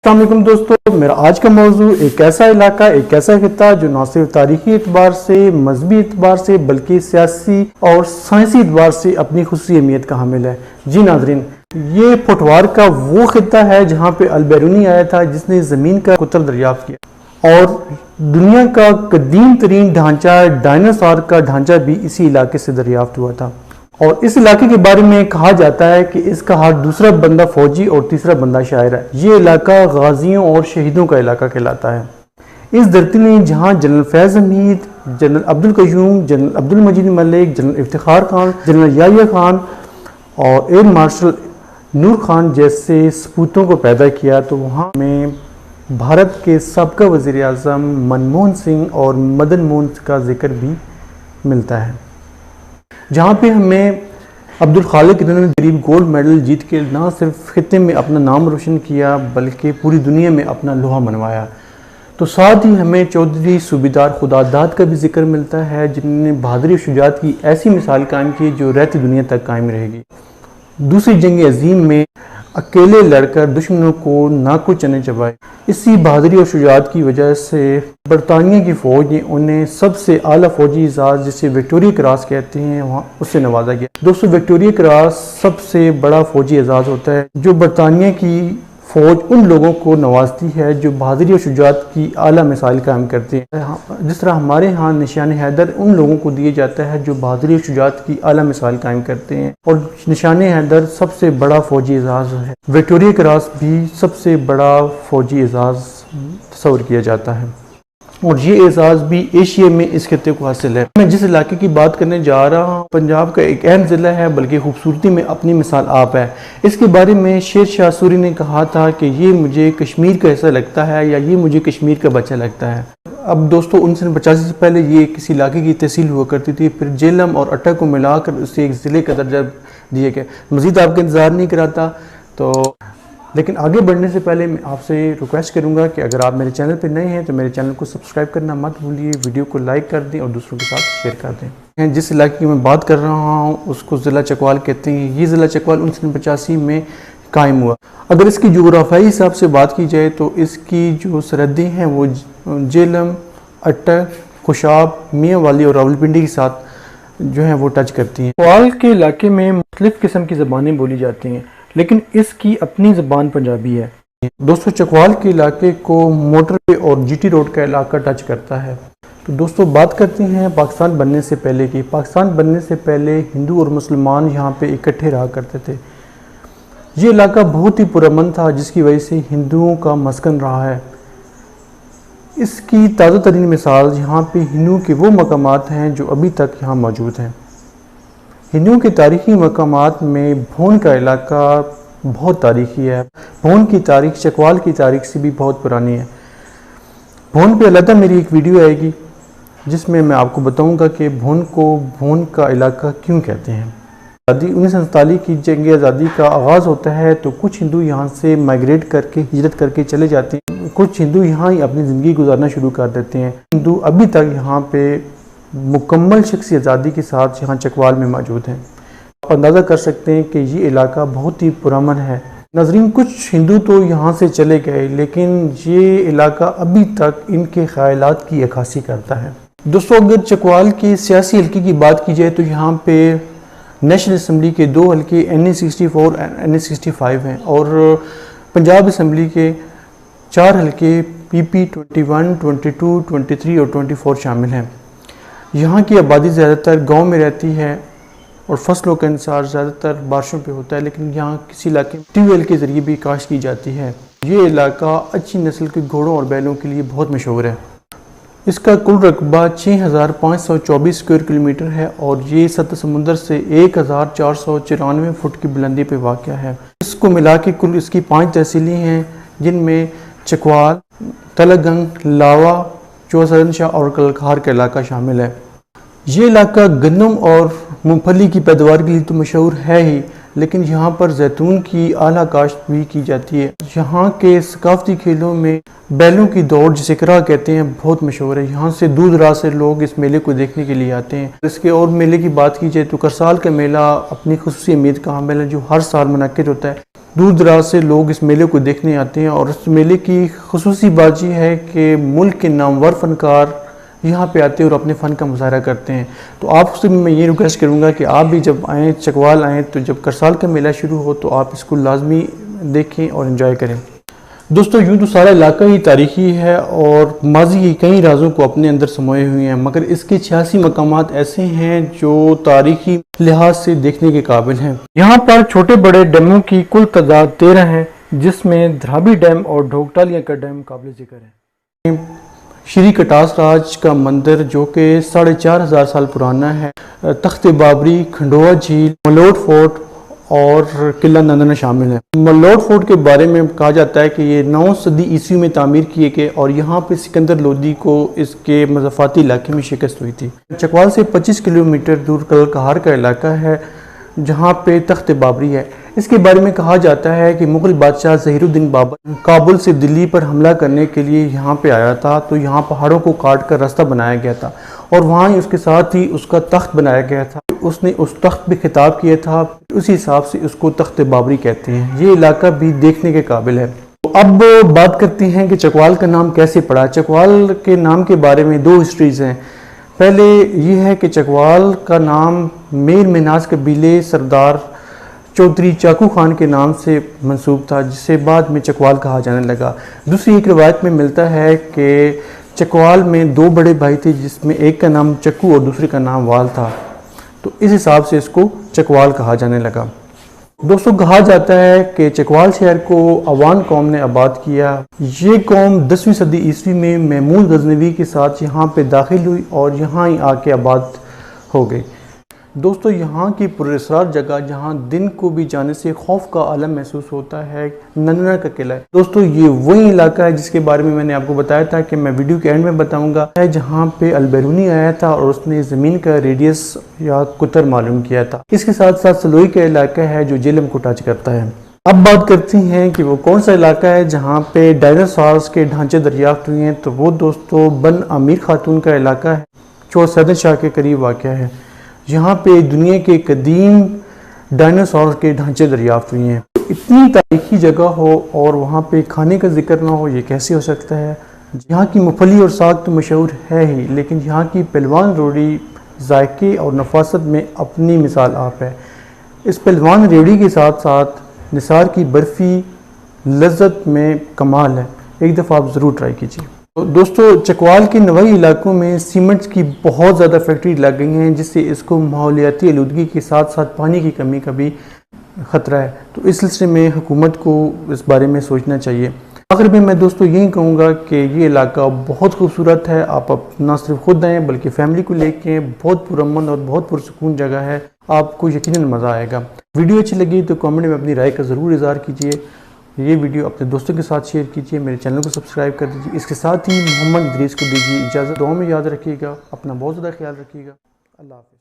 अस्सलाम वालेकुम दोस्तों, मेरा आज का मौजू एक ऐसा इलाका, एक ऐसा खिता जो न सिर्फ तारीखी एतबार से, मजहबी एतबार से, बल्कि सियासी और साइंसी एतबार से अपनी खुसूसी अहमियत का हामिल है। जी नाजरीन, ये पटवार का वो खिता है जहाँ पे अल-बैरूनी आया था जिसने ज़मीन का कुतल दरियाफ्त किया, और दुनिया का कदीम तरीन ढांचा डायनासोर का ढांचा भी इसी इलाके से दरियाफ्त हुआ था। और इस इलाके के बारे में कहा जाता है कि इसका हर दूसरा बंदा फौजी और तीसरा बंदा शायर है। ये इलाका गाजियों और शहीदों का इलाका कहलाता है। इस धरती ने जहाँ जनरल फैज़ हमीद, जनरल अब्दुल कयूम, जनरल अब्दुल मजीद मलिक, जनरल इफ्तिखार खान, जनरल याहिया खान और एयर मार्शल नूर खान जैसे सपूतों को पैदा किया, तो वहाँ में भारत के सबका वज़ीर आज़म मनमोहन सिंह और मदन मोहन का जिक्र भी मिलता है, जहाँ पे हमें अब्दुल खालिक ने करीब गोल्ड मेडल जीत के ना सिर्फ खिते में अपना नाम रोशन किया बल्कि पूरी दुनिया में अपना लोहा मनवाया। तो साथ ही हमें चौधरी सूबेदार खुदादाद का भी जिक्र मिलता है, जिन्होंने बहादुरी और शुजाअत की ऐसी मिसाल कायम की जो रहती दुनिया तक कायम रहेगी। दूसरी जंग अजीम में अकेले लड़कर दुश्मनों को नाको चने चबाए। इसी बहादुरी और शुजाअत की वजह से बरतानिया की फ़ौज ने उन्हें सबसे आला फ़ौजी एजाज़, जिसे विक्टोरिया क्रॉस कहते हैं, वहाँ उससे नवाजा गया। दोस्तों, विक्टोरिया क्रॉस सबसे बड़ा फ़ौजी एजाज़ होता है जो बरतानिया की फ़ौज उन लोगों को नवाजती है जो बहादुरी और शुजाअत की आला मिसाल कायम करते हैं। जिस तरह हमारे यहाँ निशान हैदर उन लोगों को दिया जाता है जो बहादुरी और शुजाअत की आला मिसाल कायम करते हैं, और निशान हैदर सबसे बड़ा फ़ौजी एजाज़ है। विक्टोरिया क्रॉस भी सबसे बड़ा फ़ौजी एजाज़ तस्वर किया जाता है, और ये एजाज़ भी एशिया में इस खिते को हासिल है। मैं जिस इलाके की बात करने जा रहा हूँ पंजाब का एक अहम ज़िला है, बल्कि खूबसूरती में अपनी मिसाल आप है। इसके बारे में शेर शाह सूरी ने कहा था कि ये मुझे कश्मीर का हिस्सा लगता है, या ये मुझे कश्मीर का बच्चा लगता है। अब दोस्तों, 1985 से पहले ये किसी इलाके की तहसील हुआ करती थी, फिर जेलम और अट्टा को मिलाकर उसे एक ज़िले का दर्जा दिया गया। मज़ीद आपका इंतज़ार नहीं कराता, तो लेकिन आगे बढ़ने से पहले मैं आपसे रिक्वेस्ट करूंगा कि अगर आप मेरे चैनल पर नए हैं तो मेरे चैनल को सब्सक्राइब करना मत भूलिए, वीडियो को लाइक कर दें और दूसरों के साथ शेयर कर दें। जिस इलाके की मैं बात कर रहा हूं उसको ज़िला चकवाल कहते हैं। ये ज़िला चकवाल 1985 में कायम हुआ। अगर इसकी जोग्राफियाई हिसाब से बात की जाए तो इसकी जो सरहदें हैं वो जेलम, अट्टा, खुशाब, मियाँ वाली और रावलपिंडी के साथ जो है वो टच करती हैं। चकवाल के इलाके में मुख्तलिफ़ किस्म की ज़बानें बोली जाती हैं, लेकिन इसकी अपनी ज़बान पंजाबी है। दोस्तों, चकवाल के इलाके को मोटरवे और जीटी रोड का इलाका टच करता है। तो दोस्तों, बात करते हैं पाकिस्तान बनने से पहले की। पाकिस्तान बनने से पहले हिंदू और मुसलमान यहाँ पे इकट्ठे रहा करते थे। ये इलाका बहुत ही पुरअमन था, जिसकी वजह से हिंदुओं का मस्कन रहा है। इसकी ताज़ा तरीन मिसाल यहाँ पे हिंदुओं के वो मकामात हैं जो अभी तक यहाँ मौजूद हैं। हिंदुओं के तारीख़ी मकामात में भोन का इलाका बहुत तारीख़ी है। भोन की तारीख़ चकवाल की तारीख़ से भी बहुत पुरानी है। भोन पे अलग मेरी एक वीडियो आएगी जिसमें मैं आपको बताऊंगा कि भोन को भोन का इलाका क्यों कहते हैं। 1947 की जंग आज़ादी का आगाज़ होता है तो कुछ हिंदू यहाँ से माइग्रेट करके हिजरत करके चले जाते हैं। कुछ हिंदू यहाँ ही अपनी ज़िंदगी गुजारना शुरू कर देते हैं। हिंदू अभी तक यहाँ पे मुकम्मल शख्सी आज़ादी के साथ यहाँ चकवाल में मौजूद हैं। आप अंदाज़ा कर सकते हैं कि ये इलाका बहुत ही पुरअमन है। नाज़रीन, कुछ हिंदू तो यहाँ से चले गए, लेकिन ये इलाका अभी तक इनके ख्यालात की अक्कासी करता है। दोस्तों, अगर चकवाल के सियासी हल्के की बात की जाए तो यहाँ पे नेशनल असम्बली के 2 हल्के NA64 और NA65 हैं, और पंजाब असम्बली के 4 हल्के PP 21, 22, 23 और 24 शामिल हैं। यहाँ की आबादी ज़्यादातर गांव में रहती है और फसलों का इंसार ज़्यादातर बारिशों पे होता है, लेकिन यहाँ किसी इलाके में ट्यूबवेल के ज़रिए भी काश्त की जाती है। ये इलाका अच्छी नस्ल के घोड़ों और बैलों के लिए बहुत मशहूर है। इसका कुल रकबा 6524 स्क्वायर किलोमीटर है, और ये सतह समुंदर से 1494 फुट की बुलंदी पे वाक़ है। इसको मिला के कुल इसकी 5 तहसीलें हैं, जिनमें चकवाल, तलगंग, लावा, चौसरनशाह और कलखार का इलाका शामिल है। ये इलाका गंदम और मूंगफली की पैदावार के लिए तो मशहूर है ही, लेकिन यहाँ पर जैतून की आला काश्त भी की जाती है। यहाँ के सकाफती खेलों में बैलों की दौड़, जिसे करा कहते हैं, बहुत मशहूर है। यहाँ से दूर दराज से लोग इस मेले को देखने के लिए आते हैं। इसके और मेले की बात की जाए तो करसाल का मेला अपनी खुसूसी अहमियत का हामिल है, जो हर साल मुनक्किद होता है। दूर दराज से लोग इस मेले को देखने आते हैं और इस मेले की खुसूसी बात यह है कि मुल्क के नामवर फनकार यहाँ पे आते हैं और अपने फ़न का मुजाहरा करते हैं। तो आपसे मैं ये रिक्वेस्ट करूँगा कि आप भी जब आएँ, चकवाल आएँ, तो जब करसाल का मेला शुरू हो तो आप इसको लाजमी देखें और इन्जॉय करें। दोस्तों, यूँ तो सारा इलाका ही तारीखी है और माजी के कई राजों को अपने अंदर समाये हुए हैं, मगर इसके 86 मकामात ऐसे हैं जो तारीखी लिहाज से देखने के काबिल हैं। यहाँ पर छोटे बड़े डैमों की कुल तादाद 13 है, जिसमें धराबी डैम और ढोकटालिया का डैम काबिल जिक्र है। श्री कटास राज का मंदिर जो कि 4500 साल पुराना है, तख्त बाबरी, खंडोवा झील, मलोट फोर्ट और किला नंदना शामिल है। मलोट फोर्ट के बारे में कहा जाता है कि ये 9 सदी ईस्वी में तामीर किए गए और यहाँ पे सिकंदर लोदी को इसके मज़ाफ़ाती इलाके में शिकस्त हुई थी। चकवाल से 25 किलोमीटर दूर कलकहार का इलाका है जहाँ पे तख्त बाबरी है। इसके बारे में कहा जाता है कि मुग़ल बादशाह ज़हीरुद्दीन बाबर काबुल से दिल्ली पर हमला करने के लिए यहाँ पे आया था, तो यहाँ पहाड़ों को काट कर रास्ता बनाया गया था और वहाँ ही उसके साथ ही उसका तख्त बनाया गया था। उसने उस तख्त पे खिताब किया था, उसी हिसाब से उसको तख्त बाबरी कहते हैं। ये इलाका भी देखने के काबिल है। तो अब बात करते हैं कि चकवाल का नाम कैसे पड़ा। चकवाल के नाम के बारे में 2 हिस्ट्रीज़ हैं। पहले ये है कि चकवाल का नाम मीर मिनाज कबीले सरदार चौधरी चाकू खान के नाम से मंसूब था, जिसे बाद में चकवाल कहा जाने लगा। दूसरी एक रिवायत में मिलता है कि चकवाल में 2 बड़े भाई थे, जिसमें एक का नाम चक्कू और दूसरे का नाम वाल था, तो इस हिसाब से इसको चकवाल कहा जाने लगा। दोस्तों, कहा जाता है कि चकवाल शहर को अवान कौम ने आबाद किया। ये कौम 10वीं सदी ईस्वी में महमूद गजनवी के साथ यहाँ पे दाखिल हुई और यहाँ ही आके आबाद हो गई। दोस्तों, यहाँ की पुरअसरार जगह जहाँ दिन को भी जाने से खौफ का आलम महसूस होता है, नंदना का किला है। दोस्तों, ये वही इलाका है जिसके बारे में मैंने आपको बताया था कि मैं वीडियो के एंड में बताऊंगा, है जहाँ पे अलबैरूनी आया था और उसने ज़मीन का रेडियस या कुतर मालूम किया था। इसके साथ साथ सलोई का इलाका है जो जेलम को टच करता है। अब बात करते हैं कि वो कौन सा इलाका है जहाँ पे डायनासोर्स के ढांचे दरियाफ्त हुए हैं। तो वो दोस्तों बन अमीर खातून का इलाका है जो सदर शाह के करीब वाक़ है। यहाँ पे दुनिया के कदीम डायनासोर के ढांचे दरियाफ्त हुए हैं। इतनी तारीखी जगह हो और वहाँ पे खाने का जिक्र ना हो, ये कैसे हो सकता है। यहाँ की मूंगफली और साग तो मशहूर है ही, लेकिन यहाँ की पहलवान रोटी जायके और नफासत में अपनी मिसाल आप है। इस पहलवान रेवड़ी के साथ साथ निसार की बर्फ़ी लज्जत में कमाल है, एक दफ़ा आप ज़रूर ट्राई कीजिए। तो दोस्तों, चकवाल के नवाई इलाकों में सीमेंट की बहुत ज़्यादा फैक्ट्री लग गई हैं, जिससे इसको माहौलियाती आलूदगी के साथ साथ पानी की कमी का भी ख़तरा है। तो इस सिलसिले में हुकूमत को इस बारे में सोचना चाहिए। आखिर में मैं दोस्तों यही कहूँगा कि ये इलाका बहुत खूबसूरत है। आप ना सिर्फ खुद आएँ बल्कि फ़ैमिली को लेके, बहुत पुरअमन और बहुत पुरसकून जगह है, आपको यकीनन मज़ा आएगा। वीडियो अच्छी लगी तो कमेंट में अपनी राय का ज़रूर इज़हार कीजिए। ये वीडियो अपने दोस्तों के साथ शेयर कीजिए, मेरे चैनल को सब्सक्राइब कर दीजिए। इसके साथ ही मोहम्मद इदरीस को दीजिए इजाज़त। दुआ में याद रखिएगा, अपना बहुत ज़्यादा ख्याल रखिएगा। अल्लाह हाफ़िज़।